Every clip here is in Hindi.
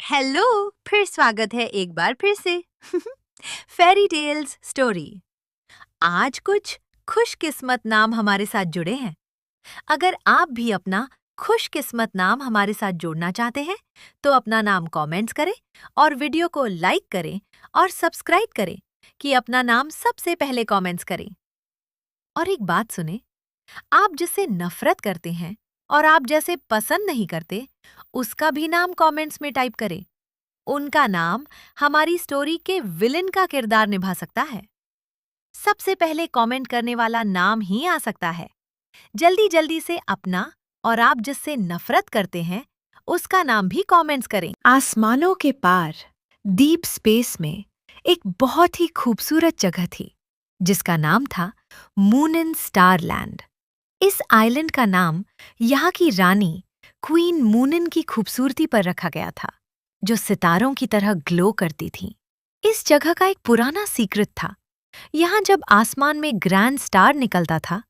हेलो, फिर स्वागत है एक बार फिर से फेरी टेल्स स्टोरी। आज कुछ खुशकिस्मत नाम हमारे साथ जुड़े हैं। अगर आप भी अपना खुशकिस्मत नाम हमारे साथ जोड़ना चाहते हैं तो अपना नाम कमेंट्स करें और वीडियो को लाइक करें और सब्सक्राइब करें कि अपना नाम सबसे पहले कमेंट्स करें। और एक बात सुने, आप जिससे नफरत करते हैं और आप जैसे पसंद नहीं करते उसका भी नाम कमेंट्स में टाइप करें। उनका नाम हमारी स्टोरी के विलेन का किरदार निभा सकता है। सबसे पहले कमेंट करने वाला नाम ही आ सकता है। जल्दी जल्दी से अपना और आप जिससे नफरत करते हैं उसका नाम भी कमेंट्स करें। आसमानों के पार डीप स्पेस में एक बहुत ही खूबसूरत जगह थी जिसका नाम था मून इन स्टारलैंड। इस आइलैंड का नाम यहाँ की रानी क्वीन मूनिन की खूबसूरती पर रखा गया था, जो सितारों की तरह ग्लो करती थी। इस जगह का एक पुराना सीक्रेट था। यहाँ जब आसमान में ग्रैंड स्टार निकलता था,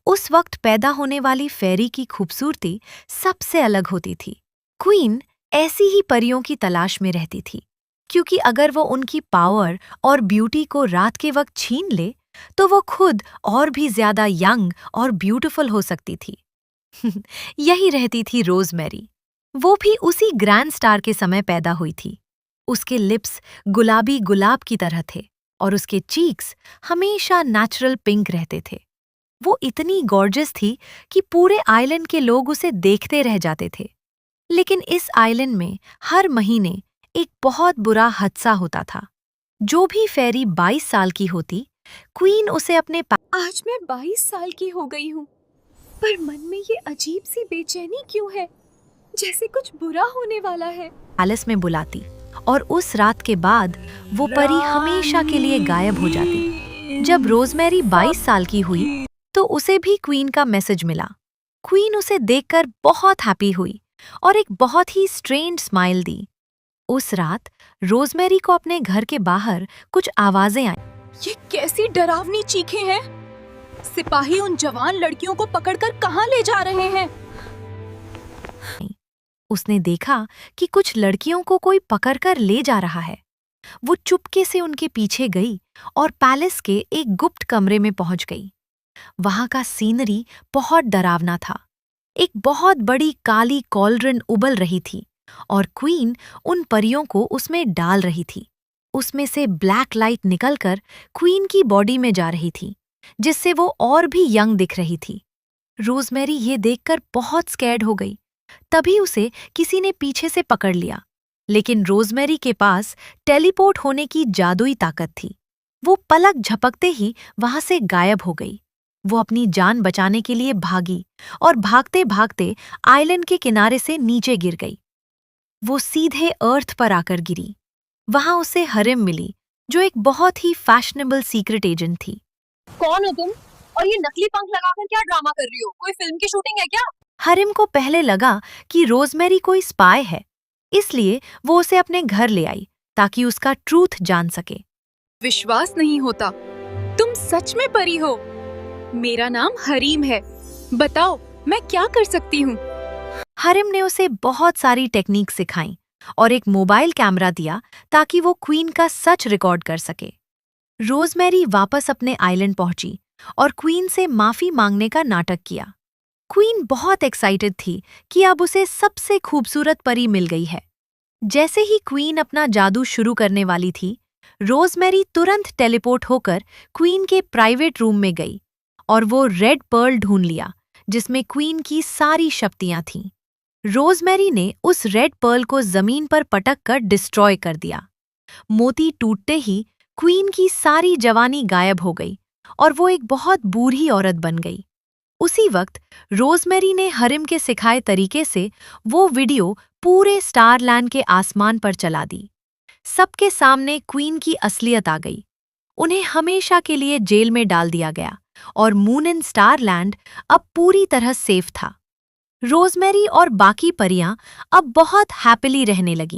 उस वक्त पैदा होने वाली फेरी की खूबसूरती सबसे अलग होती थी। क्वीन ऐसी ही परियों की तलाश में रहती थी, क्योंकि अगर वो उनकी पावर और ब्यूटी को रात के वक्त छीन ले, तो वो खुद और भी ज्यादा यंग और ब्यूटीफुल हो सकती थी। यही रहती थी रोजमेरी। वो भी उसी ग्रैंड स्टार के समय पैदा हुई थी। उसके लिप्स गुलाबी गुलाब की तरह थे और उसके चीक्स हमेशा नेचुरल पिंक रहते थे। वो इतनी गॉर्जियस थी कि पूरे आइलैंड के लोग उसे देखते रह जाते थे। लेकिन इस आइलैंड में हर महीने एक बहुत बुरा हादसा होता था। जो भी फेरी 22 साल की होती, क्वीन उसे अपने आज मैं 22 साल की हो गई हूँ, पर मन में ये अजीब सी बेचैनी क्यों है, जैसे कुछ बुरा होने वाला है। पैलेस में बुलाती और उस रात के बाद वो परी हमेशा के लिए गायब हो जाती। जब रोजमेरी 22 साल की हुई तो उसे भी क्वीन का मैसेज मिला। क्वीन उसे देखकर बहुत हैप्पी हुई और एक बहुत ही स्ट्रेंज स्माइल दी। उस रात रोजमेरी को अपने घर के बाहर कुछ आवाजें आईं। ये कैसी डरावनी चीखें हैं? सिपाही उन जवान लड़कियों को पकड़कर कहाँ ले जा रहे हैं? उसने देखा कि कुछ लड़कियों को कोई पकड़कर ले जा रहा है। वो चुपके से उनके पीछे गई और पैलेस के एक गुप्त कमरे में पहुंच गई। वहां का सीनरी बहुत डरावना था। एक बहुत बड़ी काली कॉलरन उबल रही थी और क्वीन उन परियों को उसमें डाल रही थी। उसमें से ब्लैक लाइट निकलकर क्वीन की बॉडी में जा रही थी, जिससे वो और भी यंग दिख रही थी। रोजमेरी ये देखकर बहुत स्कैर्ड हो गई। तभी उसे किसी ने पीछे से पकड़ लिया, लेकिन रोजमेरी के पास टेलीपोर्ट होने की जादुई ताकत थी। वो पलक झपकते ही वहां से गायब हो गई। वो अपनी जान बचाने के लिए भागी और भागते भागते आइलैंड के किनारे से नीचे गिर गई। वो सीधे अर्थ पर आकर गिरी। वहां उसे हरिम मिली, जो एक बहुत ही फैशनेबल सीक्रेट एजेंट थी। कौन हो तुम? और ये नकली पंख लगाकर क्या ड्रामा कर रही हो? कोई फिल्म की शूटिंग है क्या? हरिम को पहले लगा कि रोजमेरी कोई स्पाई है, इसलिए वो उसे अपने घर ले आई ताकि उसका ट्रूथ जान सके। विश्वास नहीं होता, तुम सच में परी हो। मेरा नाम हरीम है, बताओ मैं क्या कर सकती हूँ? हरिम ने उसे बहुत सारी टेक्निक सिखाई और एक मोबाइल कैमरा दिया ताकि वो क्वीन का सच रिकॉर्ड कर सके। रोजमेरी वापस अपने आइलैंड पहुंची और क्वीन से माफी मांगने का नाटक किया। क्वीन बहुत एक्साइटेड थी कि अब उसे सबसे खूबसूरत परी मिल गई है। जैसे ही क्वीन अपना जादू शुरू करने वाली थी, रोजमेरी तुरंत टेलीपोर्ट होकर क्वीन के प्राइवेट रूम में गई और वो रेड पर्ल ढूंढ लिया, जिसमें क्वीन की सारी शक्तियां थीं। रोजमेरी ने उस रेड पर्ल को जमीन पर पटक कर डिस्ट्रॉय कर दिया। मोती टूटते ही क्वीन की सारी जवानी गायब हो गई और वो एक बहुत बूढ़ी औरत बन गई। उसी वक्त रोजमेरी ने हरिम के सिखाए तरीके से वो वीडियो पूरे स्टारलैंड के आसमान पर चला दी। सबके सामने क्वीन की असलियत आ गई। उन्हें हमेशा के लिए जेल में डाल दिया गया और मून इन स्टारलैंड अब पूरी तरह सेफ था। रोजमेरी और बाकी परियां अब बहुत हैप्पीली रहने लगीं।